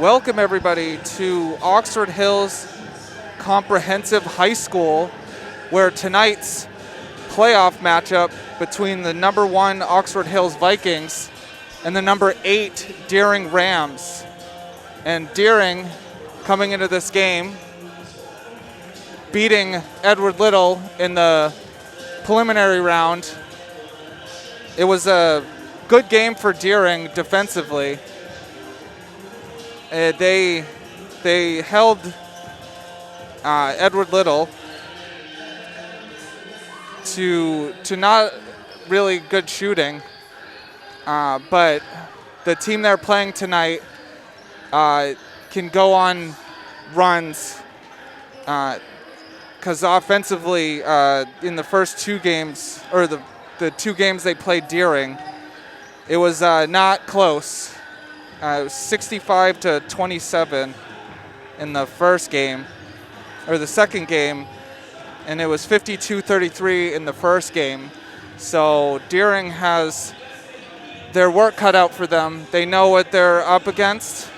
Welcome everybody to Oxford Hills Comprehensive High School, where tonight's playoff matchup between the number 1 Oxford Hills Vikings and the number 8 Deering Rams. And Deering, coming into this game, beating Edward Little in the preliminary round. It was a good game for Deering defensively. They held Edward Little to not really good shooting, but the team they're playing tonight can go on runs because offensively in the first 2 games, or the 2 games they played Deering, it was not close. It was 65-27 in the first game, or the second game, and it was 52-33 in the first game. So Deering has their work cut out for them. They know what they're up against.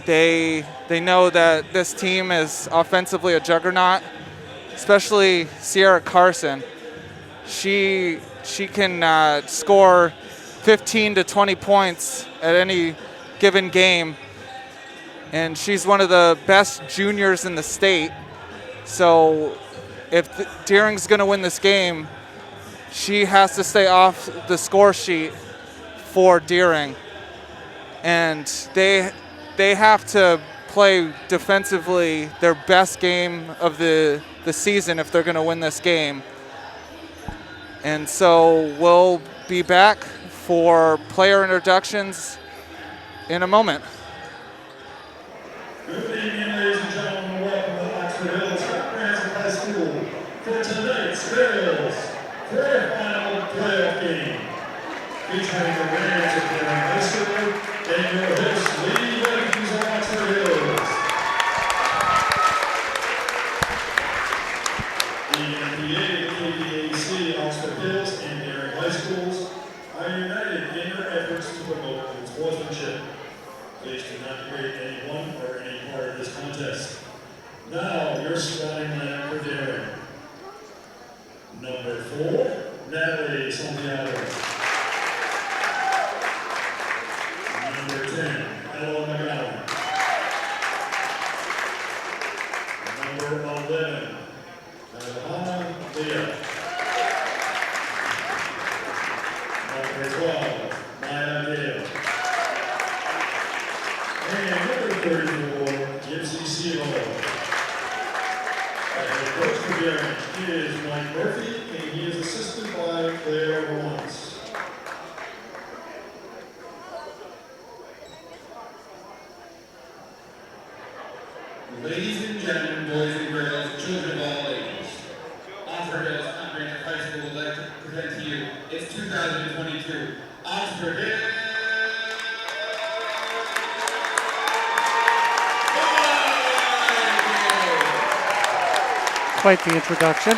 They know that this team is offensively a juggernaut, especially Sierra Carson. She can score 15 to 20 points at any given game, and she's one of the best juniors in the state. So if Deering's going to win this game, she has to stay off the score sheet for Deering, and they have to play defensively their best game of the season if they're going to win this game. And so we'll be back for player introductions in a moment. Good evening, ladies and gentlemen. Welcome to Oxford Hills Comprehensive High School for tonight's girls quarterfinal playoff game, featuring the Rams of Deering High School and your hosts, Lady Vikings of Oxford Hills. The NBA, KDAC, Oxford Hills, and Deering High Schools are united in their efforts to promote good sportsmanship. Please do not grade anyone or any part of this contest. Now, your starting lineup for Deering. Number 4, Natalie Santiago. Number 10, Ella McGowan. Number 11, Alejandra Leah. Number 12, Maya Gale. And number 34, Gypsy Seagull. Our head coach for Deering is Mike Murphy, and he is assisted by Claire Lawrence. Ladies and gentlemen, boys and girls, children of all ages, Oxford Hills Comprehensive High School would like to present to you its 2022 Oxford Hills. Quite the introduction.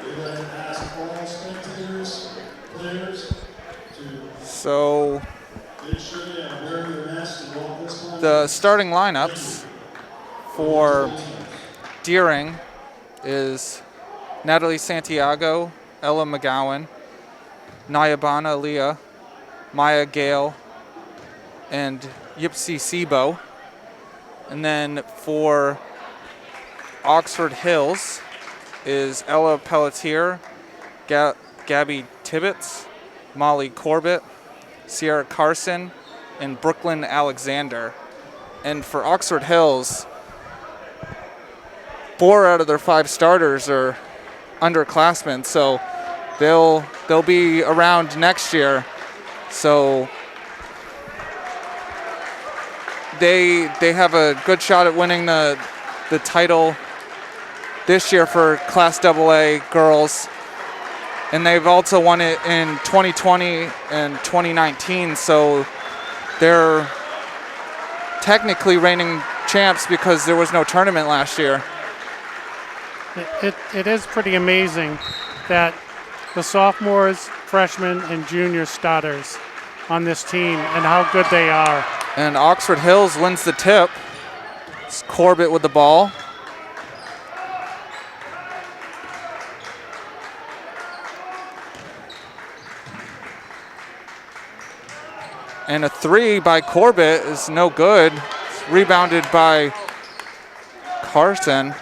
We'd like to ask all spectators, players, to So make sure they are wearing their masks and walk this time. the starting lineups for Deering is Natalie Santiago, Ella McGowan, Nyabana Leah, Maya Gale, and Yipsy Sibo. And then for Oxford Hills is Ella Pelletier, Gabby Tibbetts, Molly Corbett, Sierra Carson, and Brooklyn Alexander. And for Oxford Hills, 4 out of their 5 starters are underclassmen, so they'll be around next year. So they have a good shot at winning the title this year for Class AA girls. And they've also won it in 2020 and 2019, so they're technically reigning champs because there was no tournament last year. It is pretty amazing that the sophomores, freshmen, and junior starters on this team and how good they are. And Oxford Hills wins the tip. It's Corbett with the ball. And a 3 by Corbett is no good. It's rebounded by Carson.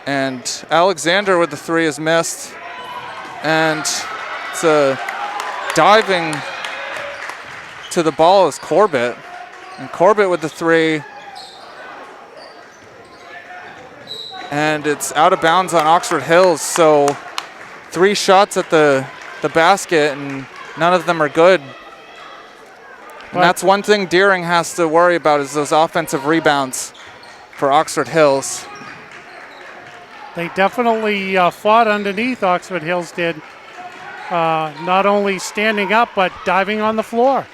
And Alexander with the 3 is missed. And it's a diving to the ball is Corbett. And Corbett with the 3. And it's out of bounds on Oxford Hills. So 3 shots at the basket, and none of them are good. And that's one thing Deering has to worry about is those offensive rebounds for Oxford Hills. They definitely fought underneath, Oxford Hills did. Not only standing up, but diving on the floor.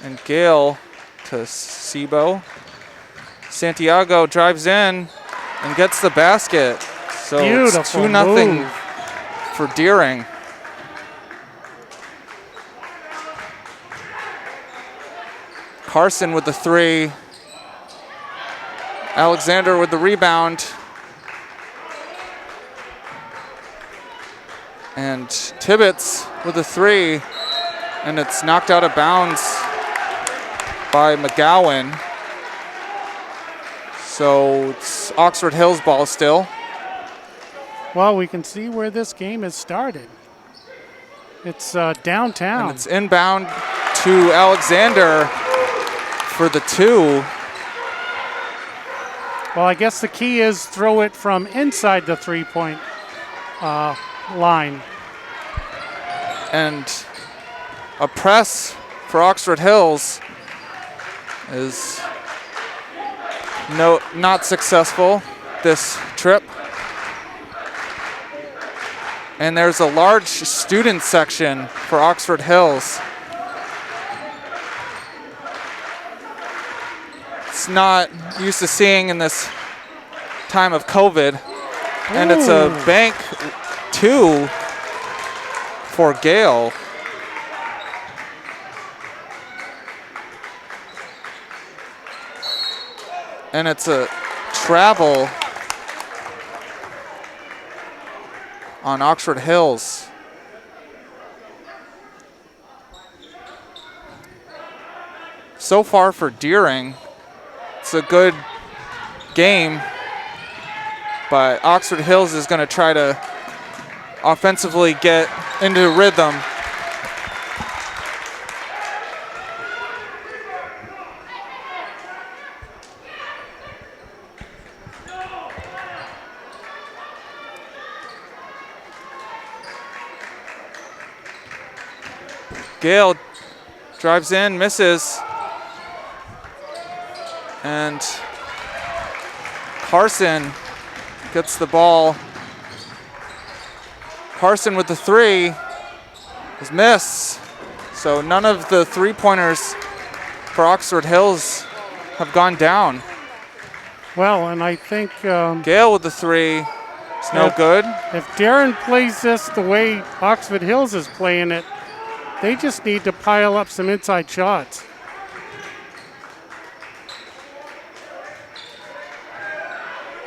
And Gale to Sibo. Santiago drives in and gets the basket. So Beautiful it's 2-0 move for Deering. Carson with the 3. Alexander with the rebound. And Tibbetts with the 3. And it's knocked out of bounds by McGowan. So it's Oxford Hills ball still. Well, we can see where this game has started. It's downtown. And it's inbound to Alexander for the 2. Well, I guess the key is throw it from inside the 3-point line. And a press for Oxford Hills is not successful this trip. And there's a large student section for Oxford Hills. It's not used to seeing in this time of COVID. And it's a bank 2 for Gale. And it's a travel on Oxford Hills. So far for Deering, it's a good game, but Oxford Hills is going to try to offensively get into rhythm. Gale drives in, misses. And Carson gets the ball. Carson with the three is missed. So none of the three-pointers for Oxford Hills have gone down. Well, and I think Gale with the three is no good. if Darren plays this the way Oxford Hills is playing it, they just need to pile up some inside shots.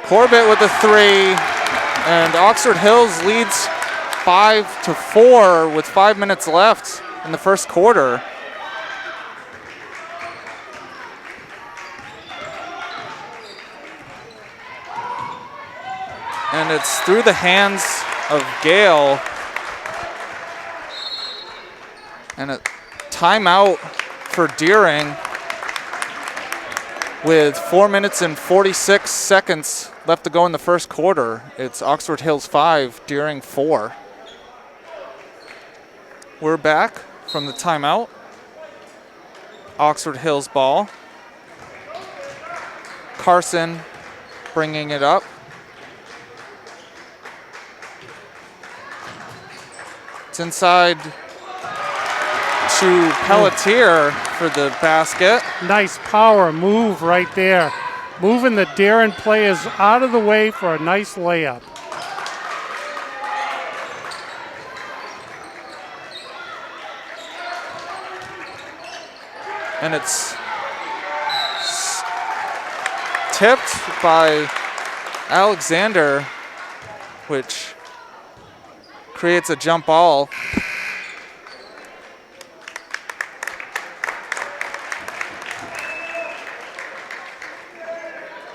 Corbett with the three, and Oxford Hills leads 5-4 with 5 minutes left in the first quarter. And it's through the hands of Gale. And a timeout for Deering with 4 minutes and 46 seconds left to go in the first quarter. It's Oxford Hills 5, Deering 4. We're back from the timeout. Oxford Hills ball. Carson bringing it up. It's inside to Pelletier for the basket. Nice power move right there. Moving the Darren players out of the way for a nice layup. And it's tipped by Alexander, which creates a jump ball.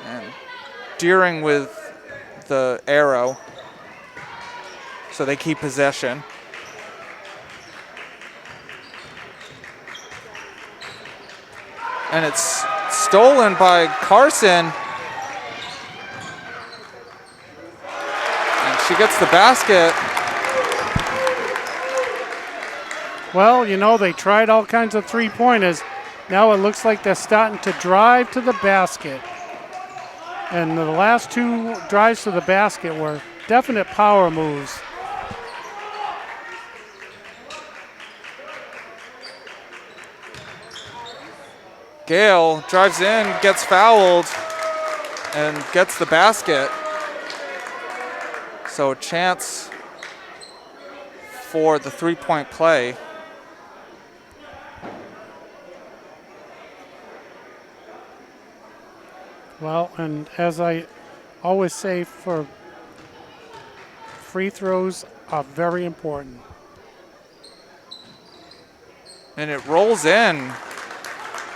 And Deering with the arrow, so they keep possession. And it's stolen by Carson. And she gets the basket. Well, you know, they tried all kinds of three-pointers. Now it looks like they're starting to drive to the basket. And the last two drives to the basket were definite power moves. Gale drives in, gets fouled, and gets the basket. So a chance for the three-point play. Well, and as I always say, for free throws are very important. And it rolls in.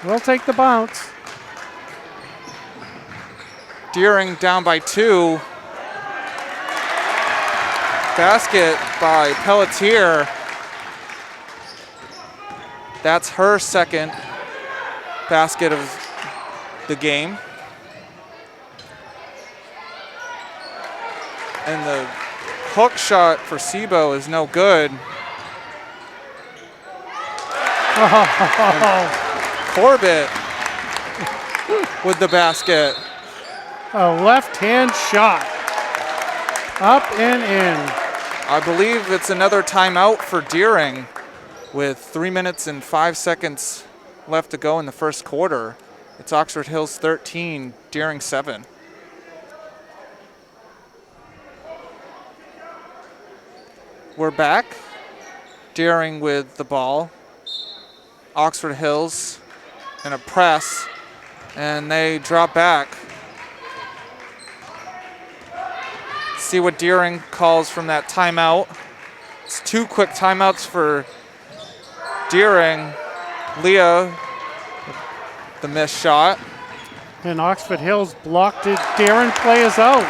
We'll take the bounce. Deering down by 2. Basket by Pelletier. That's her second basket of the game. And the hook shot for Sebo is no good. Corbett with the basket. A left-hand shot. Up and in. I believe it's another timeout for Deering with 3 minutes and 5 seconds left to go in the first quarter. It's Oxford Hills 13, Deering 7. We're back. Deering with the ball. Oxford Hills in a press, and they drop back. See what Deering calls from that timeout. It's 2 quick timeouts for Deering. Leah, the missed shot. And Oxford Hills blocked it. Darren play is out.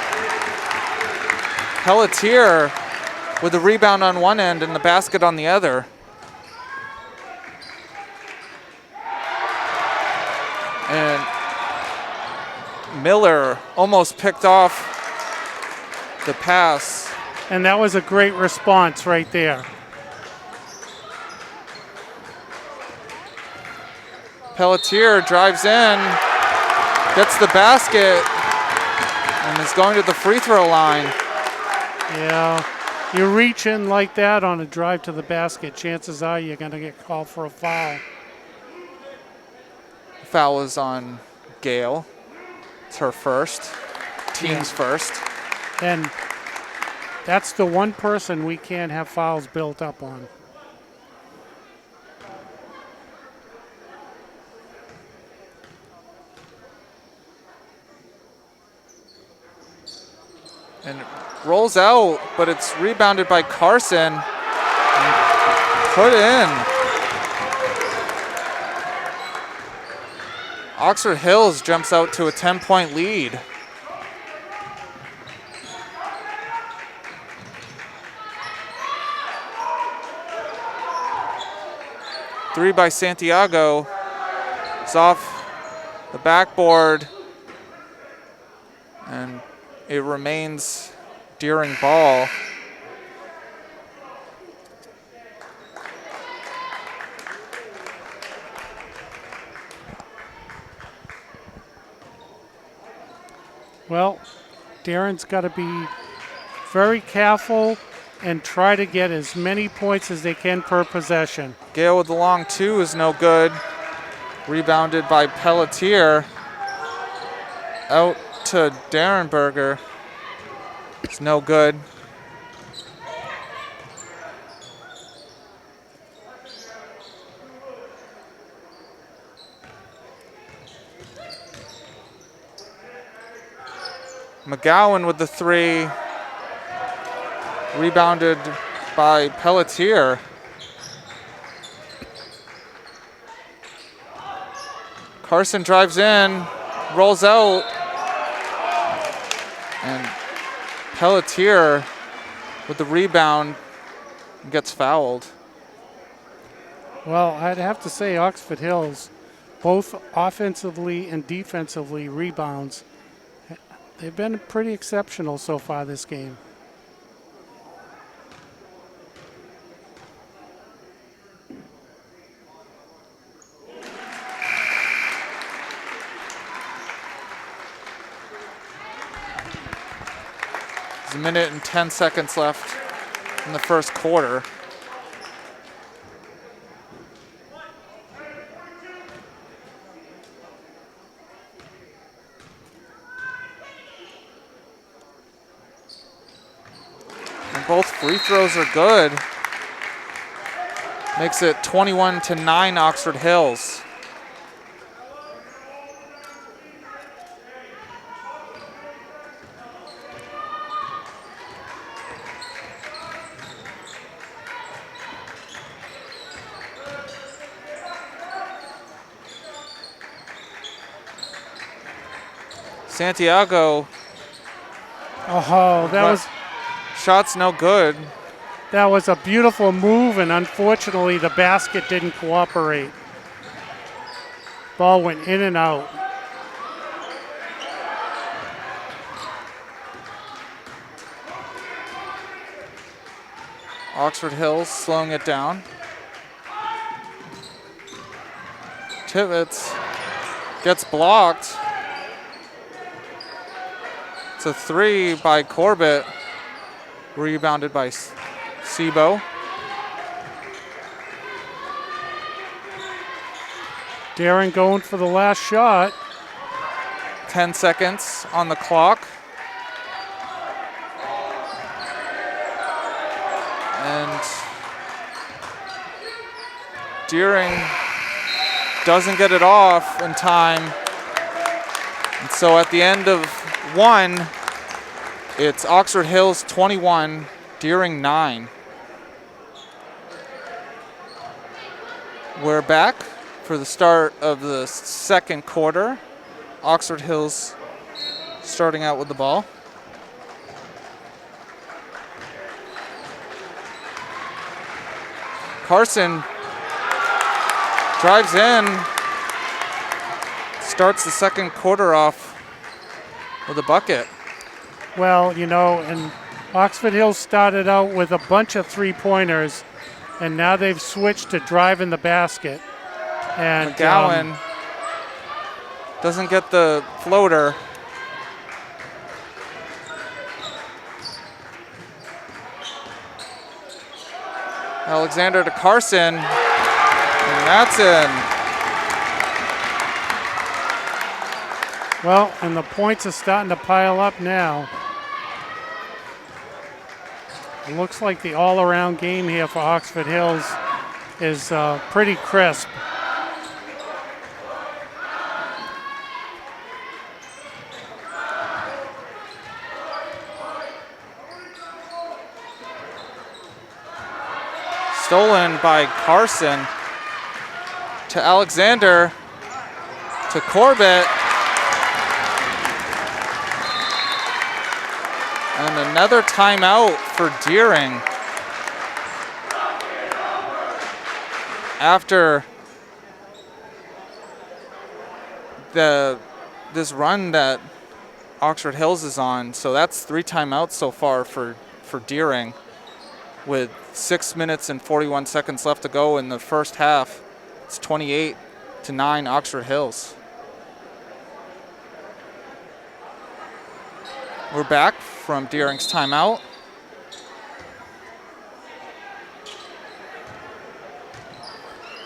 Pelletier with the rebound on one end and the basket on the other. And Miller almost picked off the pass. And that was a great response right there. Pelletier drives in, gets the basket, and is going to the free throw line. Yeah, you reach in like that on a drive to the basket, chances are you're going to get called for a foul. Foul is on Gale. It's her first, team's first. And that's the one person we can't have fouls built up on. And it rolls out, but it's rebounded by Carson. And put in. Oxford Hills jumps out to a 10-point lead. Three by Santiago. It's off the backboard. And it remains Deering ball. Well, Darren's got to be very careful and try to get as many points as they can per possession. Gale with the long two is no good. Rebounded by Pelletier. Out to Darrenberger. It's no good. McGowan with the three. Rebounded by Pelletier. Carson drives in, rolls out, and Pelletier with the rebound gets fouled. Well, I'd have to say Oxford Hills, both offensively and defensively rebounds, they've been pretty exceptional so far this game. There's a minute and 10 seconds left in the first quarter. And both free throws are good. Makes it 21-9 Oxford Hills. Santiago. Oh, Shot's no good. That was a beautiful move, and unfortunately the basket didn't cooperate. Ball went in and out. Oxford Hills slowing it down. Tibbetts gets blocked. It's a three by Corbett. Rebounded by Sebo. Darren going for the last shot. 10 seconds on the clock. And Deering doesn't get it off in time. And so at the end of one, It's Oxford Hills 21, Deering 9. We're back for the start of the second quarter. Oxford Hills starting out with the ball. Carson drives in, starts the second quarter off with a bucket. Well, you know, and Oxford Hills started out with a bunch of three-pointers, and now they've switched to driving the basket. And McGowan doesn't get the floater. Alexander to Carson, and that's in. well, and the points are starting to pile up now. It looks like the all-around game here for Oxford Hills is pretty crisp. Stolen by Carson to Alexander to Corbett. And another timeout for Deering. After this run that Oxford Hills is on, so that's 3 timeouts so far for Deering, with 6 minutes and 41 seconds left to go in the first half. It's 28-9 Oxford Hills. We're back from Deering's timeout.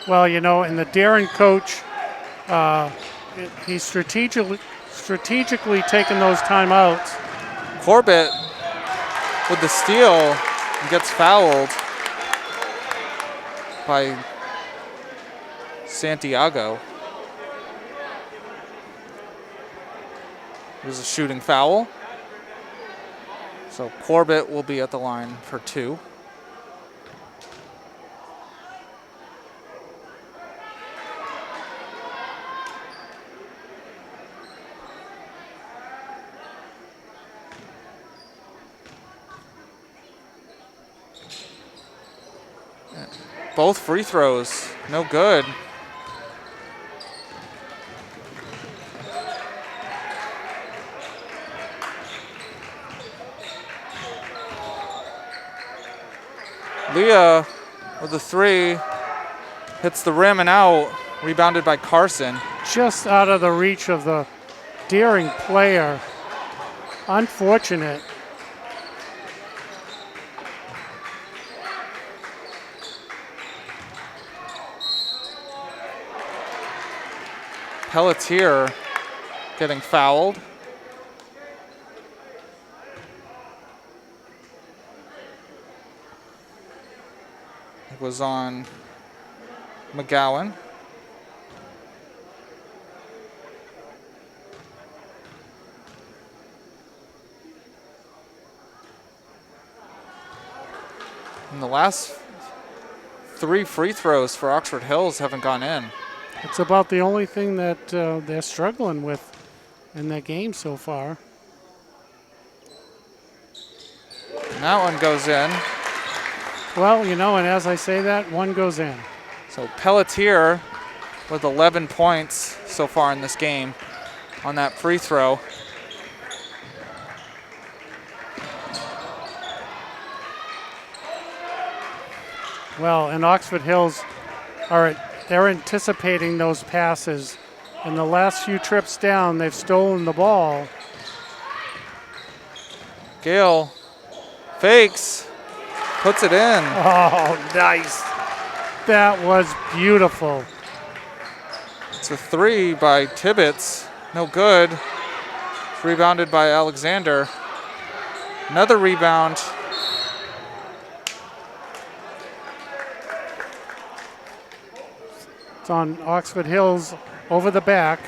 Well, you know, and the Deering coach, he's strategically taking those timeouts. Corbett with the steal gets fouled by Santiago. It was a shooting foul. So Corbett will be at the line for 2. Both free throws, no good. Leah with the 3, hits the rim and out, rebounded by Carson. Just out of the reach of the Deering player. Unfortunate. Pelletier getting fouled. It was on McGowan. And the last 3 free throws for Oxford Hills haven't gone in. It's about the only thing that they're struggling with in that game so far. And that one goes in. Well, you know, and as I say that, one goes in. So Pelletier with 11 points so far in this game on that free throw. Well, and Oxford Hills they're anticipating those passes. In the last few trips down, they've stolen the ball. Gale fakes, puts it in. Oh, nice. That was beautiful. It's a 3 by Tibbetts, no good. It's rebounded by Alexander. Another rebound. It's on Oxford Hills over the back.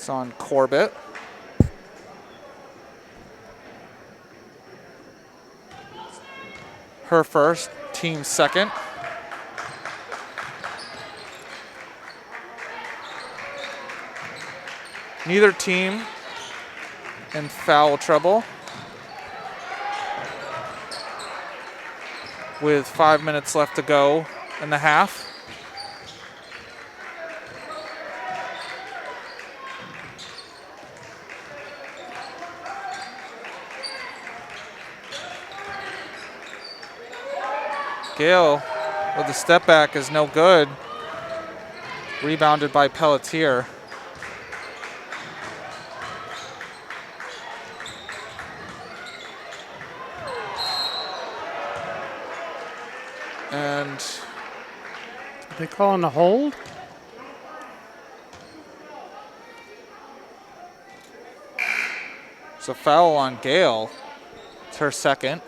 It's on Corbett. Her first, team second. Neither team in foul trouble. With 5 minutes left to go in the half. Gale with the step back is no good. Rebounded by Pelletier. And are they calling a hold? it's a foul on Gale. It's her second.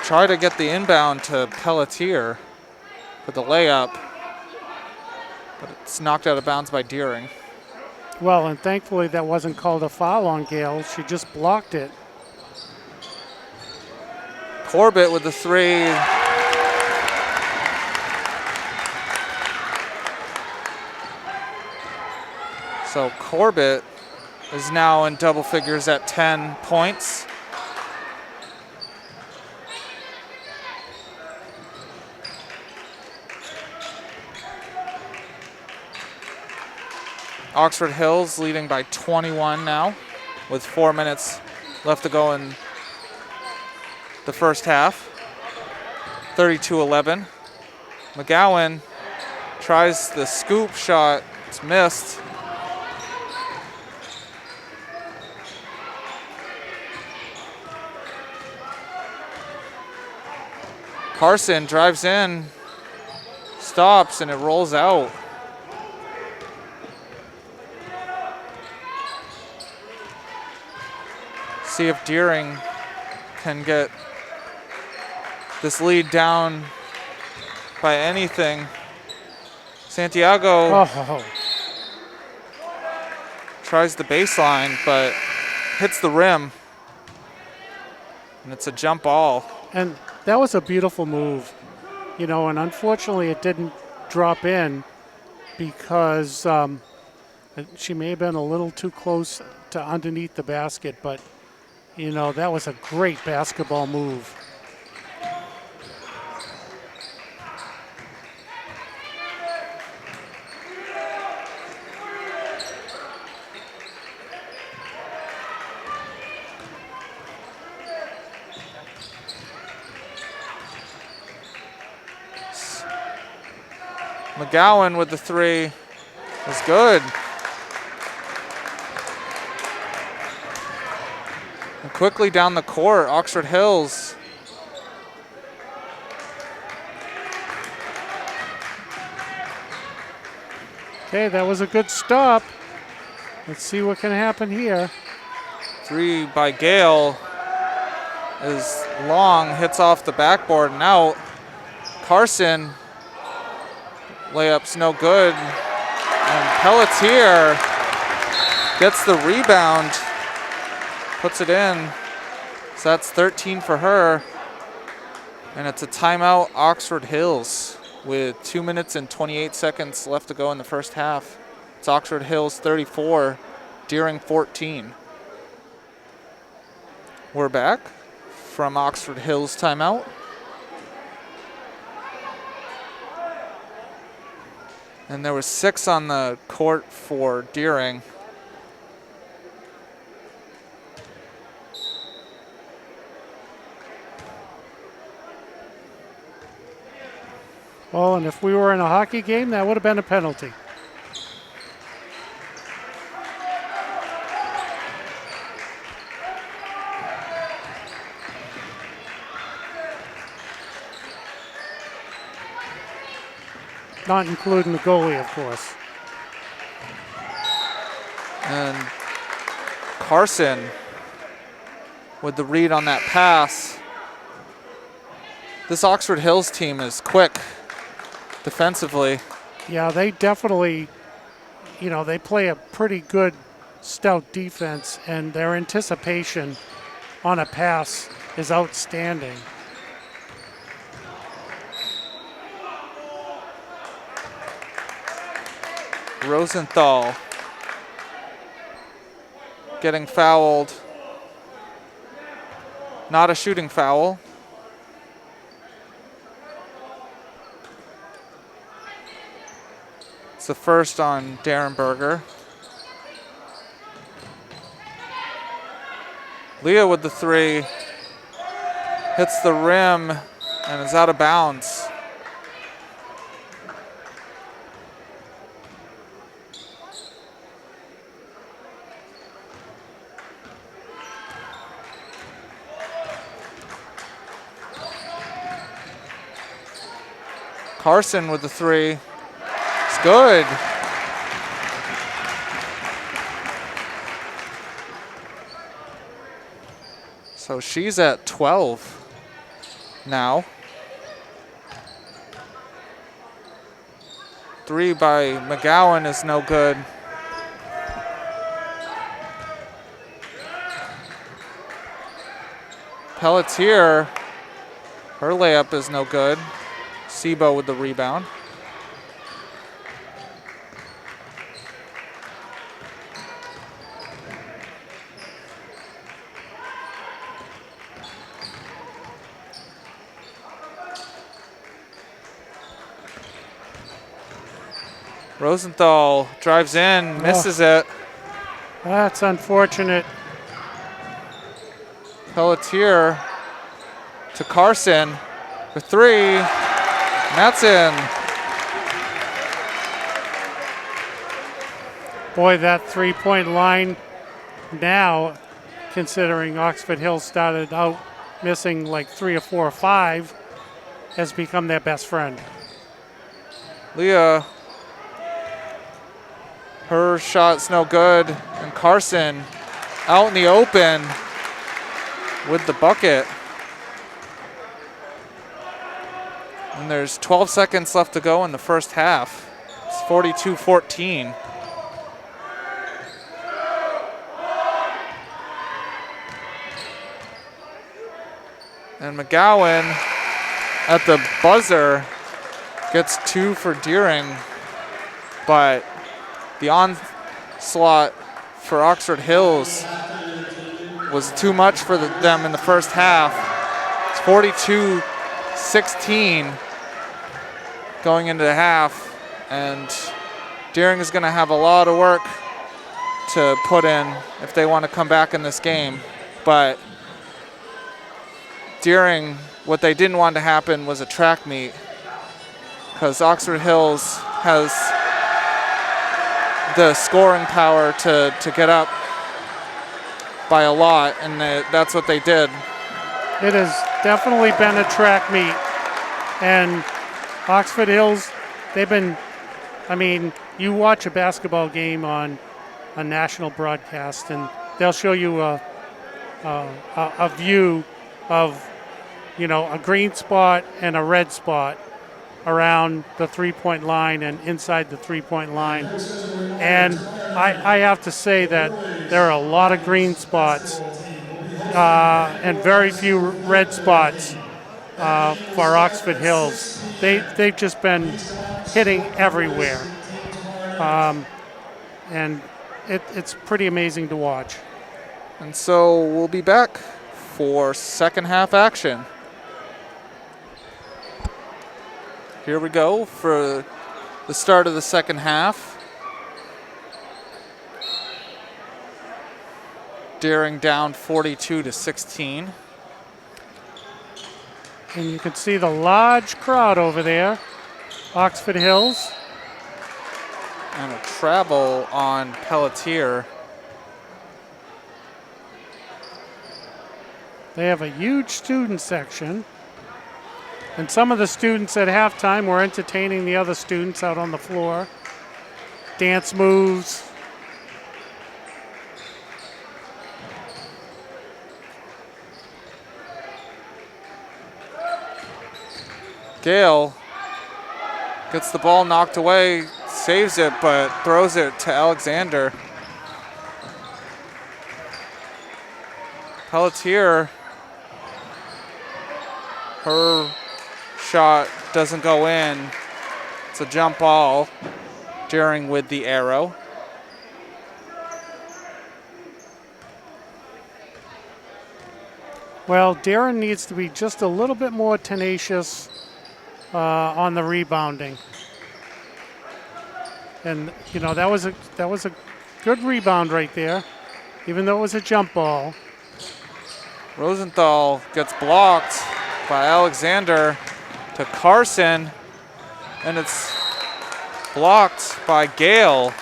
Try to get the inbound to Pelletier for the layup, but it's knocked out of bounds by Deering. Well, and thankfully that wasn't called a foul on Gale. She just blocked it. Corbett with the three. So Corbett is now in double figures at 10 points. Oxford Hills leading by 21 now with 4 minutes left to go in the first half. 32-11. McGowan tries the scoop shot. It's missed. Carson drives in, stops, and it rolls out. See if Deering can get this lead down by anything. Santiago tries the baseline, but hits the rim. And it's a jump ball. And that was a beautiful move, you know, and unfortunately it didn't drop in because she may have been a little too close to underneath the basket, but, you know, that was a great basketball move. McGowan with the three is good. And quickly down the court, Oxford Hills. Okay, that was a good stop. Let's see what can happen here. Three by Gale is long, hits off the backboard and out. Carson, layup's no good. And Pelletier gets the rebound, puts it in. So that's 13 for her. And it's a timeout, Oxford Hills, with 2 minutes and 28 seconds left to go in the first half. It's Oxford Hills 34, Deering 14. We're back from Oxford Hills timeout. And there was 6 on the court for Deering. Well, and if we were in a hockey game, that would have been a penalty. Not including the goalie, of course. And Carson with the read on that pass. This Oxford Hills team is quick defensively. Yeah, they definitely, they play a pretty good stout defense, and their anticipation on a pass is outstanding. Rosenthal getting fouled. Not a shooting foul. It's the first on Darren Berger. Leah with the three. Hits the rim and is out of bounds. Carson with the three. It's good. So she's at 12 now. Three by McGowan is no good. Pelletier, her layup is no good. Sebo with the rebound. Rosenthal drives in, misses it. That's unfortunate. Pelletier to Carson for three. And that's in. Boy, that three-point line now, considering Oxford Hills started out missing like 3 or 4 or 5, has become their best friend. Leah, her shot's no good. And Carson out in the open with the bucket. And there's 12 seconds left to go in the first half. It's 42-14. And McGowan at the buzzer gets 2 for Deering, but the onslaught for Oxford Hills was too much for them in the first half. It's 42-16 going into the half, and Deering is going to have a lot of work to put in if they want to come back in this game. But Deering, what they didn't want to happen was a track meet, because Oxford Hills has the scoring power to get up by a lot, and that's what they did. It has definitely been a track meet, and Oxford Hills, they've been, you watch a basketball game on a national broadcast, and they'll show you a view of, a green spot and a red spot around the three-point line and inside the three-point line. And I have to say that there are a lot of green spots and very few red spots for Oxford Hills. They've just been hitting everywhere. And it's pretty amazing to watch. And so we'll be back for second half action. Here we go for the start of the second half. Deering down 42-16. And you can see the large crowd over there, Oxford Hills. And a travel on Pelletier. They have a huge student section. And some of the students at halftime were entertaining the other students out on the floor. Dance moves. Gale gets the ball knocked away, saves it, but throws it to Alexander. Pelletier, her shot doesn't go in. It's a jump ball. Deering with the arrow. Well, Darren needs to be just a little bit more tenacious on the rebounding. And you know that was a good rebound right there, even though it was a jump ball. Rosenthal gets blocked by Alexander to Carson, and it's blocked by Gale.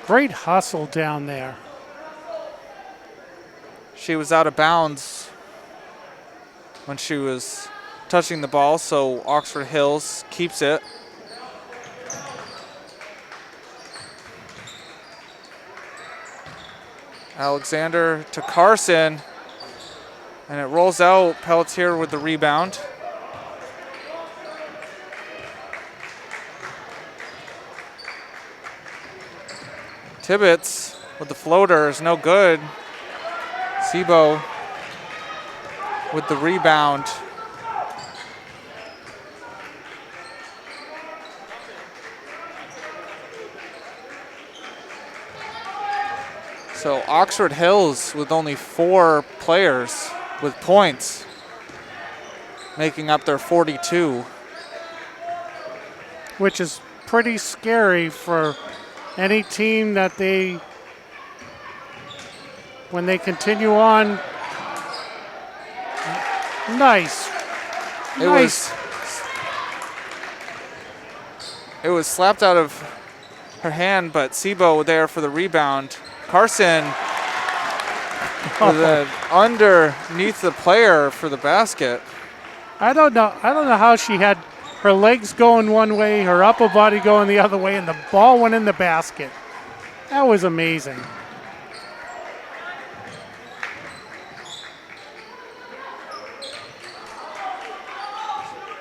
Great hustle down there. She was out of bounds when she was touching the ball, so Oxford Hills keeps it. Alexander to Carson, and it rolls out. Pelletier with the rebound. Tibbetts with the floater is no good. Sebo with the rebound. So Oxford Hills with only 4 players with points, making up their 42. Which is pretty scary for any team that when they continue on. Nice. It was slapped out of her hand, but Sebo there for the rebound. Carson with underneath the player for the basket. I don't know how she had her legs going one way, her upper body going the other way, and the ball went in the basket. That was amazing.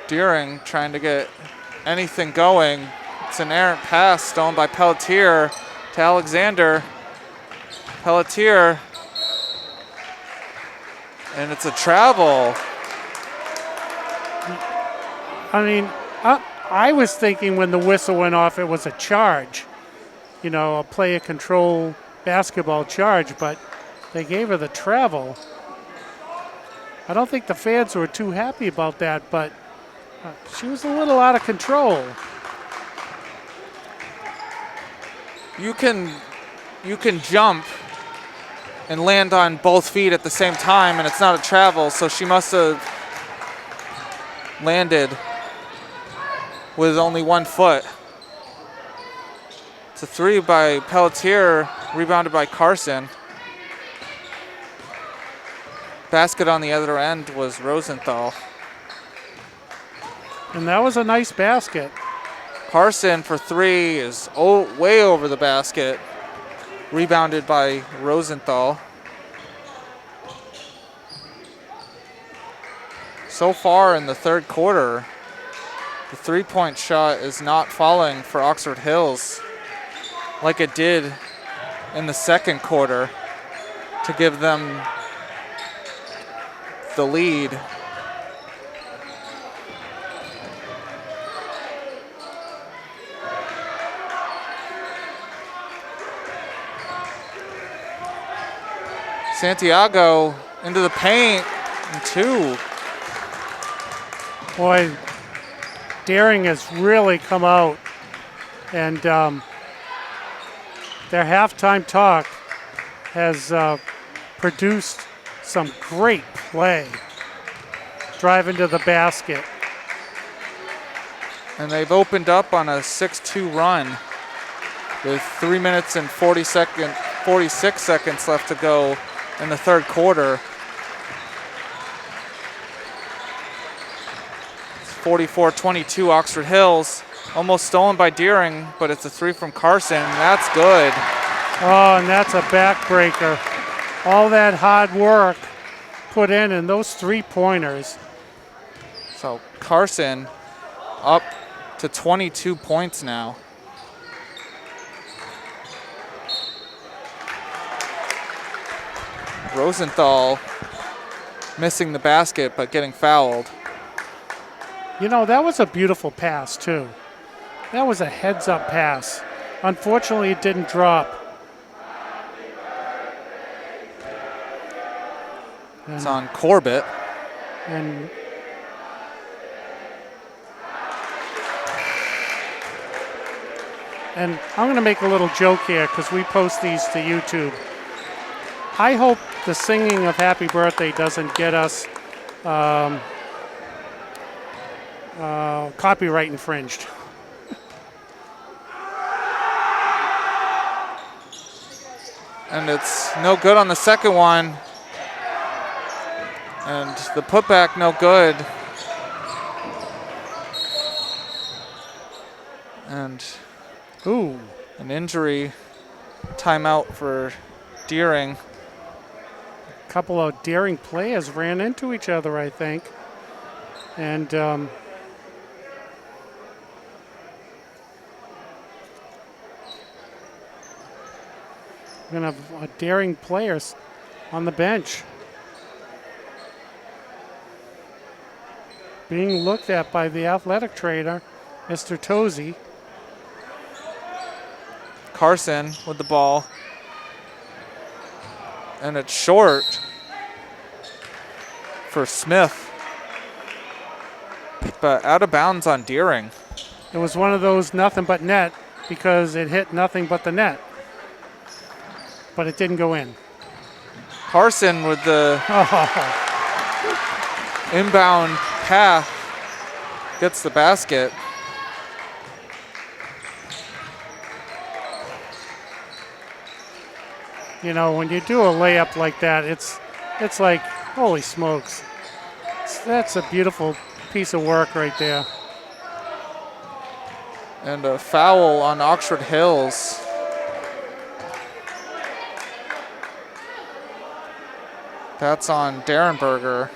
Deering trying to get anything going. It's an errant pass stolen by Pelletier to Alexander. Pelletier, and it's a travel. I mean, I was thinking when the whistle went off it was a charge, you know, a player control basketball charge, but they gave her the travel. I don't think the fans were too happy about that, but she was a little out of control. You can jump and land on both feet at the same time, and it's not a travel, so she must have landed with only 1 foot. It's a 3 by Pelletier, rebounded by Carson. Basket on the other end was Rosenthal. And that was a nice basket. Carson for 3 is way over the basket. Rebounded by Rosenthal. So far in the third quarter, the 3-point shot is not falling for Oxford Hills like it did in the second quarter to give them the lead. Santiago into the paint, and 2. Boy, Daring has really come out, and their halftime talk has produced some great play, driving to the basket. And they've opened up on a 6-2 run with 3 minutes and 46 seconds left to go in the third quarter. It's 44-22 Oxford Hills. Almost stolen by Deering, but it's a 3 from Carson. That's good. Oh, and that's a backbreaker. All that hard work put in, and those 3-pointers. So Carson up to 22 points now. Rosenthal missing the basket but getting fouled. You know, that was a beautiful pass, too. That was a heads-up pass. Unfortunately, it didn't drop. It's on Corbett. And I'm going to make a little joke here because we post these to YouTube. I hope the singing of Happy Birthday doesn't get us copyright infringed. And it's no good on the second one. And the putback no good. And Ooh, an injury timeout for Deering. a couple of daring players ran into each other, I think. And we're going to have a daring players on the bench being looked at by the athletic trainer, Mr. Tozy. Carson with the ball. And it's short for Smith. But out of bounds on Deering. It was one of those nothing but net because it hit nothing but the net. But it didn't go in. Carson with the inbound path gets the basket. You know, when you do a layup like that, it's like, holy smokes. That's a beautiful piece of work right there. And a foul on Oxford Hills. That's on Derenberger.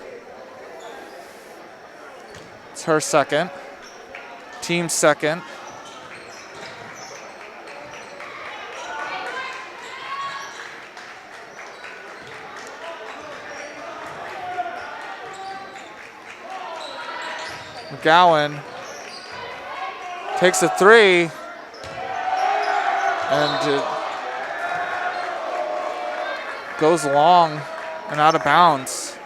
It's her second. Team second. McGowan takes a three, and it goes long and out of bounds.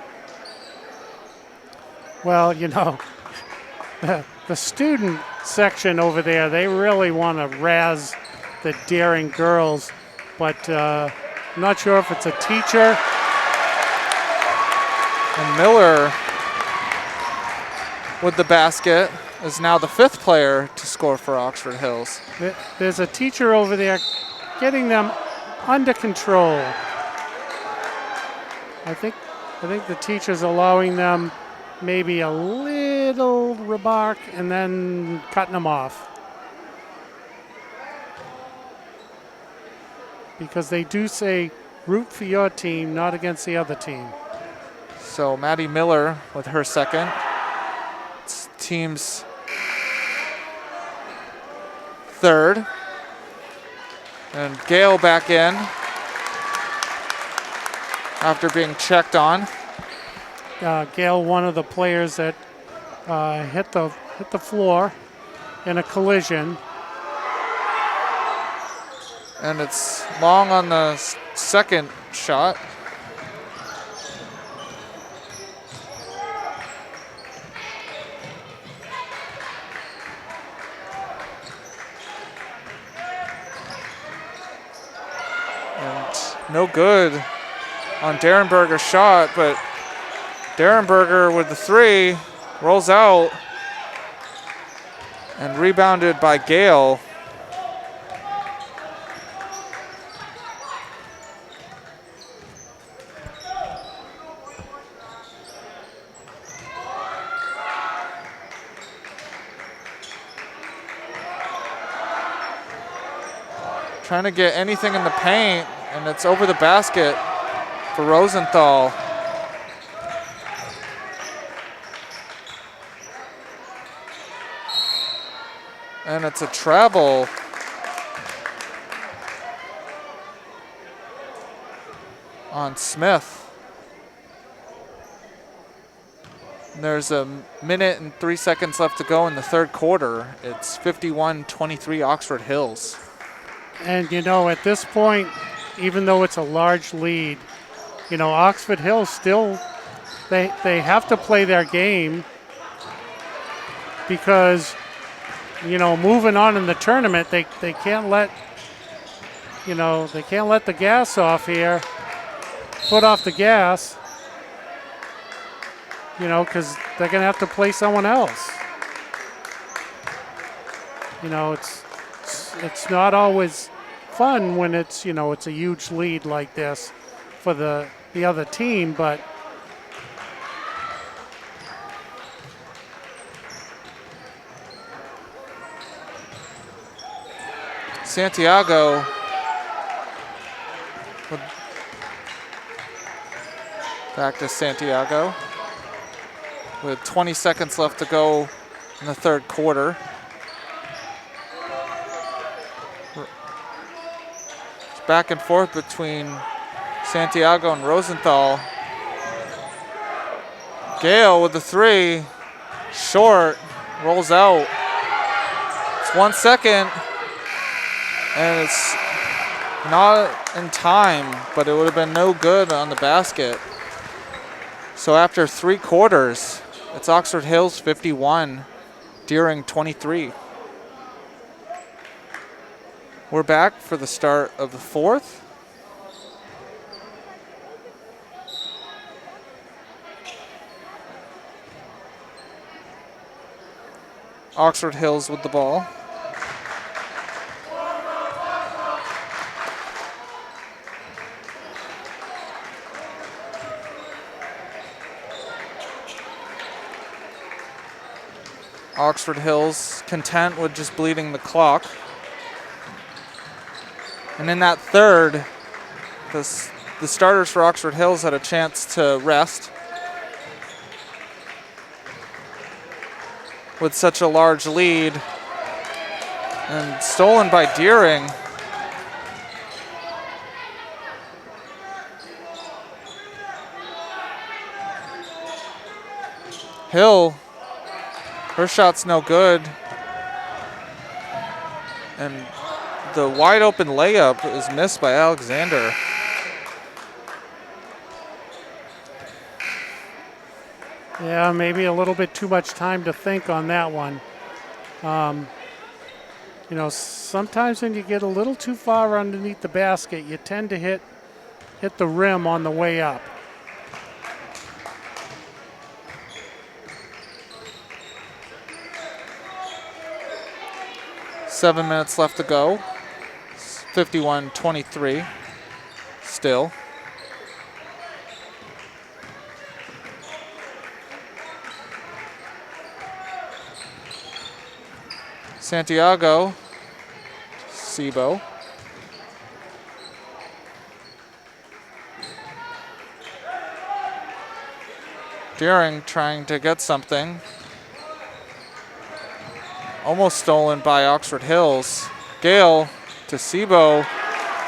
Well, you know, the student section over there, they really want to razz the daring girls, but I'm not sure if it's a teacher. And Miller with the basket is now the fifth player to score for Oxford Hills. There's a teacher over there getting them under control. I think the teacher's allowing them maybe a little remark and then cutting them off. Because they do say root for your team, not against the other team. So Maddie Miller with her second. It's team's third. And Gale back in after being checked on. Gail, one of the players that hit the floor in a collision. And it's long on the second shot. And no good on Derenberger's shot, but Derenberger with the three rolls out and rebounded by Gale. Trying to get anything in the paint, and it's over the basket for Rosenthal. And it's a travel. On Smith. And there's a minute and 3 seconds left to go in the third quarter. It's 51-23 Oxford Hills. And, you know, at this point, even though it's a large lead, you know, Oxford Hills still, they have to play their game because, you know, moving on in the tournament, they can't let, you know, they can't let the gas off here, foot off the gas, you know, because they're going to have to play someone else. You know, it's not always fun when it's, you know, it's a huge lead like this for the other team, but Santiago back to Santiago with 20 seconds left to go in the third quarter. It's back and forth between Santiago and Rosenthal. Gale with the three, short, rolls out. It's 1 second, and it's not in time, but it would have been no good on the basket. So after 3 quarters, it's Oxford Hills 51, Deering 23. We're back for the start of the fourth. Oxford Hills with the ball. Oxford Hills content with just bleeding the clock. And in that third, the starters for Oxford Hills had a chance to rest. With such a large lead. And stolen by Deering. Hill, her shot's no good. And the wide open layup is missed by Alexander. yeah, maybe a little bit too much time to think on that one. You know, sometimes when you get a little too far underneath the basket, you tend to hit the rim on the way up. Seven minutes left to go. 51-23 still. Santiago, Sebo. Deering trying to get something. Almost stolen by Oxford Hills. Gale to Sebo,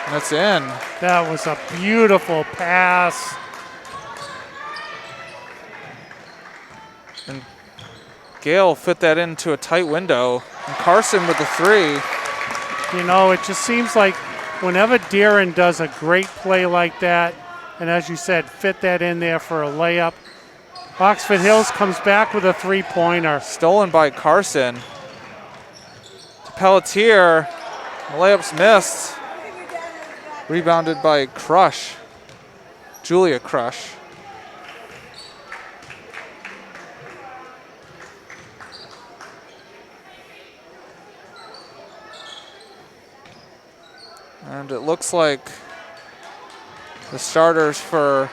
and it's in. That was a beautiful pass. And Gale fit that into a tight window. And Carson with the three. You know, it just seems like whenever Deering does a great play like that, and as you said, fit that in there for a layup, Oxford Hills comes back with a three-pointer. Stolen by Carson. To Pelletier. The layup's missed. Rebounded by Crush. Julia Crush. And it looks like the starters for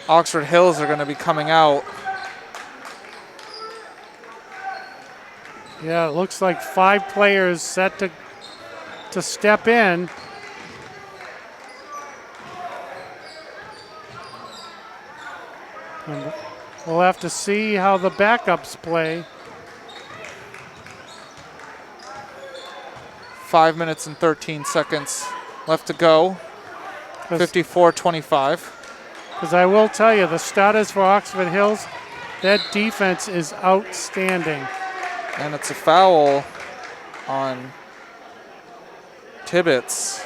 Oxford Hills are going to be coming out. Yeah, it looks like 5 players set to step in. And we'll have to see how the backups play. 5 minutes and 13 seconds left to go. 54-25. Because I will tell you, the starters for Oxford Hills, that defense is outstanding. And it's a foul on Tibbetts.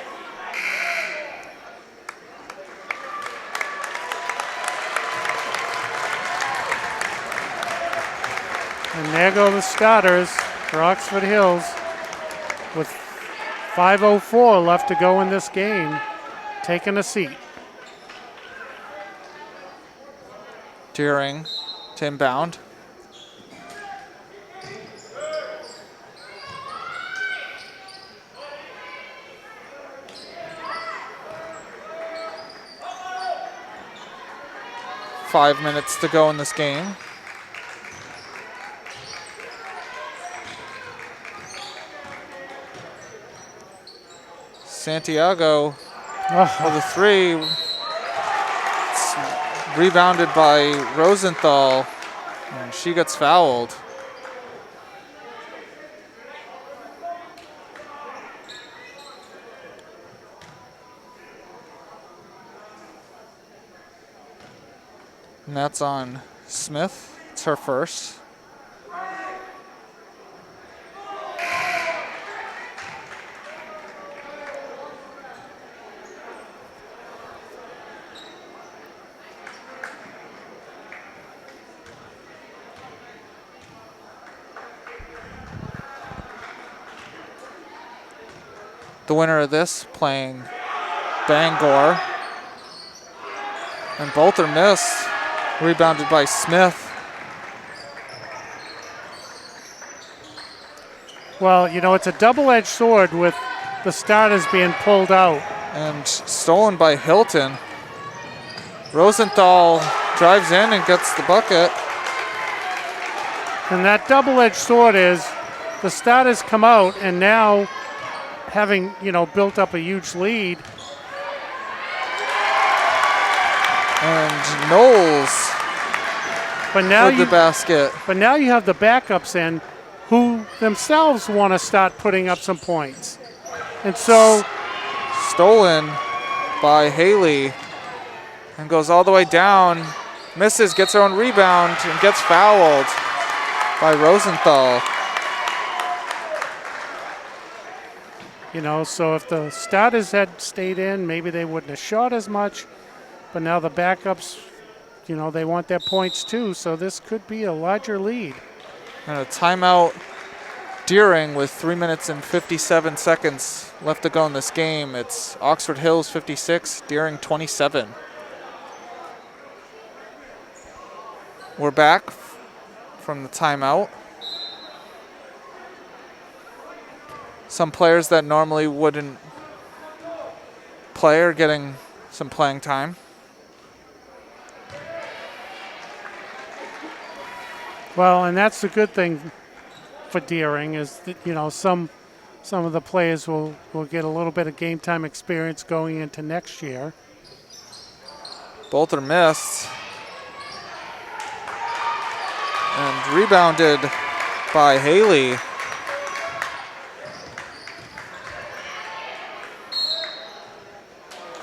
And there go the starters for Oxford Hills with 5:04 left to go in this game, taking a seat. Deering to inbound. Five minutes to go in this game. Santiago with a three. It's rebounded by Rosenthal, and she gets fouled. And that's on Smith. It's her first. The winner of this playing Bangor. And both are missed. Rebounded by Smith. Well, you know, it's a double-edged sword with the starters being pulled out. And stolen by Hilton. Rosenthal drives in and gets the bucket. And that double-edged sword is the starters come out, and now having, you know, built up a huge lead. And Knowles But now with the basket. But now you have the backups in who themselves want to start putting up some points. And so Stolen by Haley and goes all the way down. Misses, gets her own rebound, and gets fouled by Rosenthal. You know, so if the starters had stayed in, maybe they wouldn't have shot as much. But now the backups, you know, they want their points too. So this could be a larger lead. And a timeout. Deering with 3 minutes and 57 seconds left to go in this game. It's Oxford Hills 56, Deering 27. We're back from the timeout. Some players that normally wouldn't play are getting some playing time. Well, and that's the good thing for Deering is that, you know, some of the players will get a little bit of game time experience going into next year. Both are missed. And rebounded by Haley.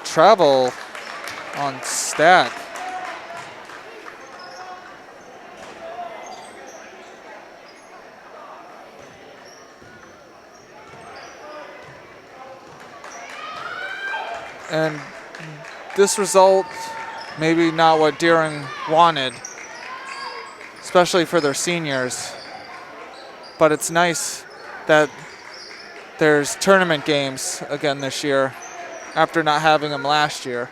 Travel on Stack. And this result, maybe not what Deering wanted, especially for their seniors. But it's nice that there's tournament games again this year after not having them last year.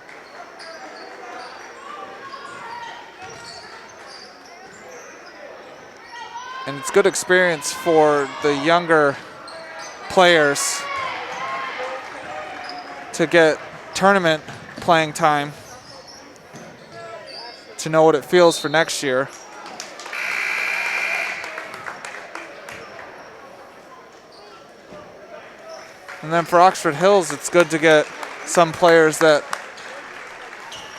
And it's good experience for the younger players to get tournament playing time, to know what it feels for next year. And then for Oxford Hills, it's good to get some players that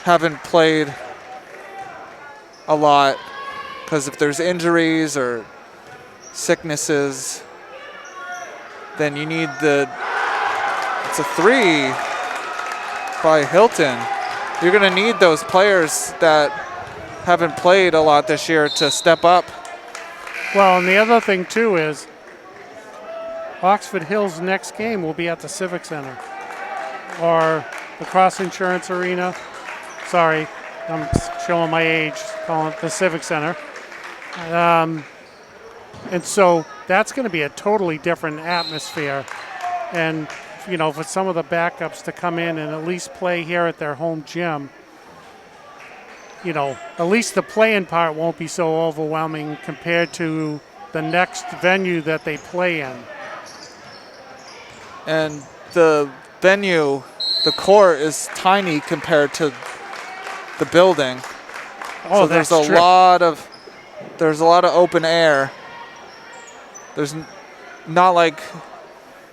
haven't played a lot, because if there's injuries or sicknesses, then you need it's a 3 by Hilton. You're going to need those players that haven't played a lot this year to step up. Well, and the other thing too is Oxford Hills' next game will be at the Civic Center or the Cross Insurance Arena. Sorry, I'm showing my age, calling it the Civic Center. And so that's going to be a totally different atmosphere. And, you know, for some of the backups to come in and at least play here at their home gym, you know, at least the playing part won't be so overwhelming compared to the next venue that they play in. And the venue, the court is tiny compared to the building. Oh, so there's that's a true. there's a lot of open air. There's not like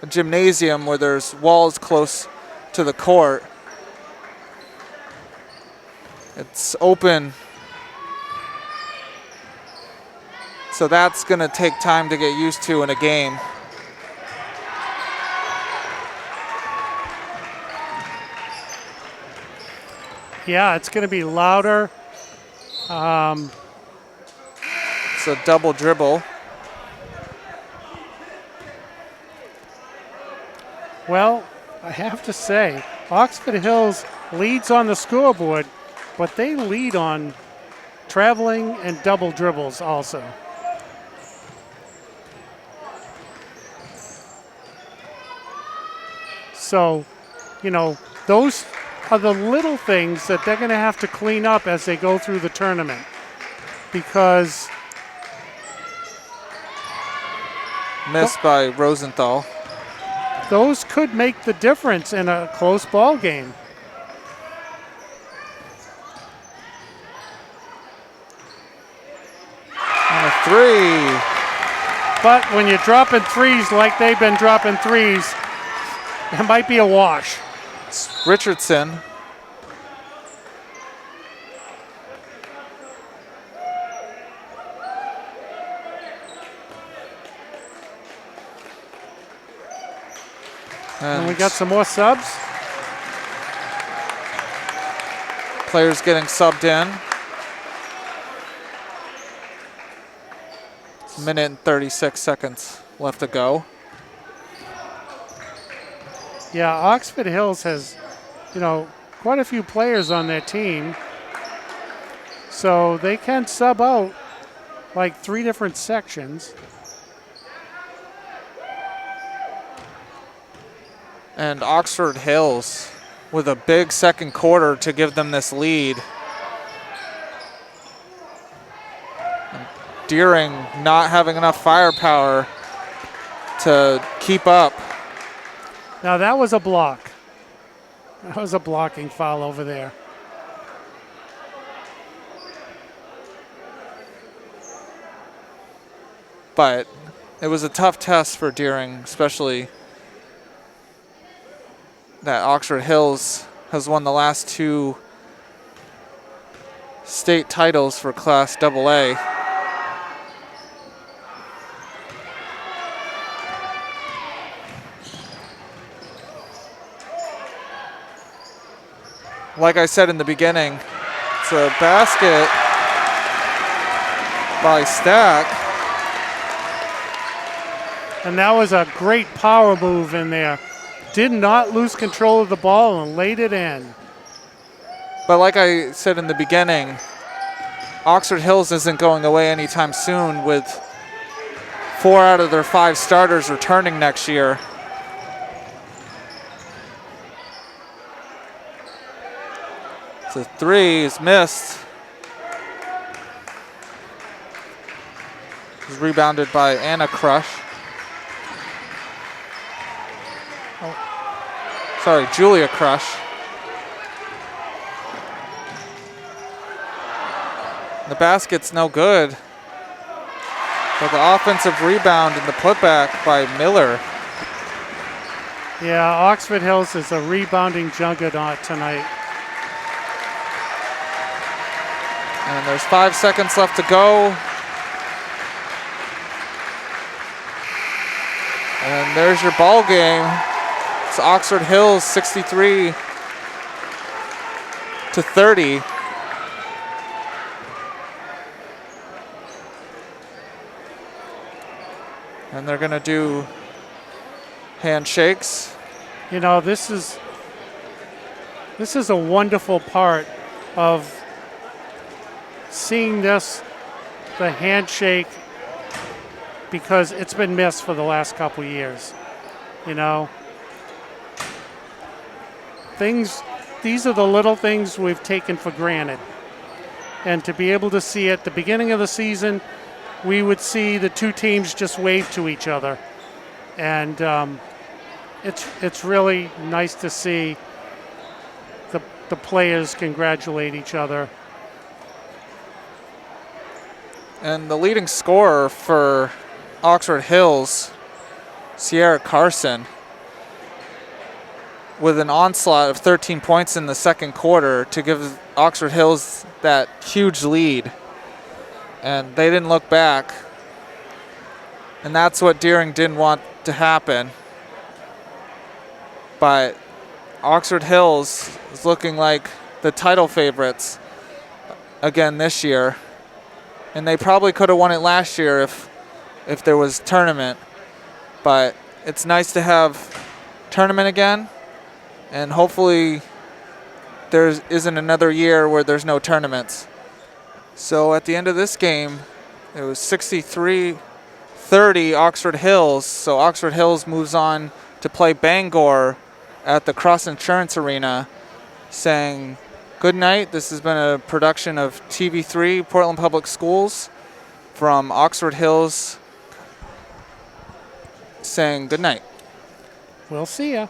a gymnasium where there's walls close to the court. It's open. So that's going to take time to get used to in a game. Yeah, it's going to be louder. It's a double dribble. Well, I have to say, Oxford Hills leads on the scoreboard, but they lead on traveling and double dribbles also. So, you know, those are the little things that they're going to have to clean up as they go through the tournament, because Missed by Rosenthal. those could make the difference in a close ball game. And a 3. But when you're dropping threes like they've been dropping threes, it might be a wash. It's Richardson. And we got some more subs. Players getting subbed in. It's a minute and 36 seconds left to go. Yeah, Oxford Hills has, you know, quite a few players on their team. So they can sub out like 3 different sections. And Oxford Hills with a big second quarter to give them this lead. And Deering not having enough firepower to keep up. Now that was a block. That was a blocking foul over there. But it was a tough test for Deering, especially that Oxford Hills has won the last 2 state titles for Class AA. Like I said in the beginning, it's a basket by Stack. And that was a great power move in there. Did not lose control of the ball and laid it in. But like I said in the beginning, Oxford Hills isn't going away anytime soon with 4 out of their 5 starters returning next year. So 3 is missed. It was rebounded by Anna Crush. Sorry, Julia Crush. The basket's no good. But the offensive rebound and the putback by Miller. Yeah, Oxford Hills is a rebounding juggernaut tonight. And there's 5 seconds left to go. And there's your ball game. It's Oxford Hills 63 to 30. And they're going to do handshakes. You know, this is a wonderful part of seeing this, the handshake, because it's been missed for the last couple years. You know, these are the little things we've taken for granted. And to be able to see at the beginning of the season, we would see the two teams just wave to each other. And it's really nice to see the players congratulate each other. And the leading scorer for Oxford Hills, Sierra Carson, with an onslaught of 13 points in the second quarter to give Oxford Hills that huge lead. And they didn't look back. And that's what Deering didn't want to happen. But Oxford Hills is looking like the title favorites again this year. And they probably could have won it last year if there was tournament. But it's nice to have tournament again. And hopefully there isn't another year where there's no tournaments. So at the end of this game, it was 63-30 Oxford Hills. So Oxford Hills moves on to play Bangor at the Cross Insurance Arena, saying good night. This has been a production of TV3 Portland Public Schools from Oxford Hills, saying good night. We'll see ya.